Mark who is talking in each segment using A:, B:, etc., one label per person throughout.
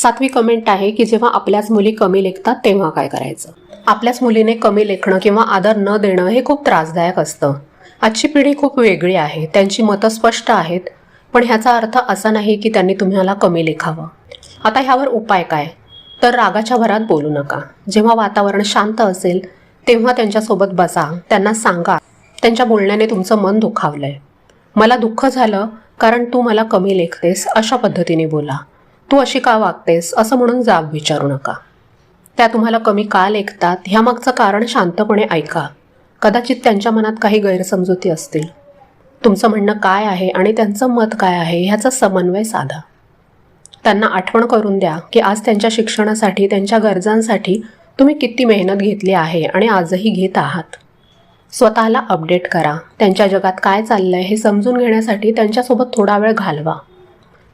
A: 7वी comment आहे की जेव्हा आपल्याच मुली कमी लेखतात तेव्हा काय करायचं. आपल्याच मुलीने कमी लेखणं किंवा आदर न देणं हे खूप त्रासदायक असतं. आजची पिढी खूप वेगळी आहे, त्यांची मतं स्पष्ट आहेत, पण ह्याचा अर्थ असा नाही की त्यांनी तुम्हाला कमी लेखावं. आता ह्यावर उपाय काय? तर रागाच्या भरात बोलू नका. जेव्हा वातावरण शांत असेल तेव्हा त्यांच्यासोबत बसा, त्यांना सांगा त्यांच्या बोलण्याने तुमचं मन दुखावलंय. मला दुःख झालं कारण तू मला कमी लेखतेस अशा पद्धतीने बोला. तू अशी का वागतेस असं म्हणून जाब विचारू नका. त्या तुम्हाला कमी का लेखतात ह्यामागचं कारण शांतपणे ऐका. कदाचित त्यांच्या मनात काही गैरसमजुती असतील. तुमचं म्हणणं काय आहे आणि त्यांचं मत काय आहे ह्याचा समन्वय साधा. त्यांना आठवण करून द्या की आज त्यांच्या शिक्षणासाठी, त्यांच्या गरजांसाठी तुम्ही किती मेहनत घेतली आहे आणि आजही घेत आहात. स्वतःला अपडेट करा. त्यांच्या जगात काय चाललंय हे समजून घेण्यासाठी त्यांच्यासोबत थोडा वेळ घालवा.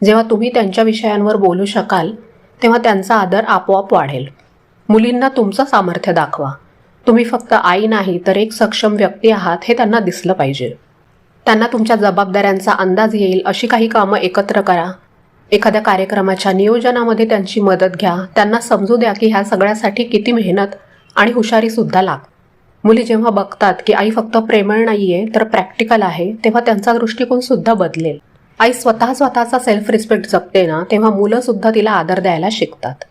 A: जेव्हा तुम्ही त्यांच्या विषयांवर बोलू शकाल तेव्हा त्यांचा आदर आपोआप वाढेल. मुलींना तुमचं सामर्थ्य दाखवा. तुम्ही फक्त आई नाही तर एक सक्षम व्यक्ती आहात हे त्यांना दिसलं पाहिजे. त्यांना तुमच्या जबाबदाऱ्यांचा अंदाज येईल अशी काही कामं एकत्र करा. एखाद्या कार्यक्रमाच्या नियोजनामध्ये त्यांची मदत घ्या. त्यांना समजू द्या की ह्या सगळ्यासाठी किती मेहनत आणि हुशारीसुद्धा लागते. मुली जेव्हा बघतात की आई फक्त प्रेमळ नाहीये तर प्रॅक्टिकल आहे तेव्हा त्यांचा दृष्टिकोन सुद्धा बदलेल. आई स्वतःचा सेल्फ रिस्पेक्ट जपते ना तेव्हा मुलं सुद्धा तिला आदर द्यायला शिकतात.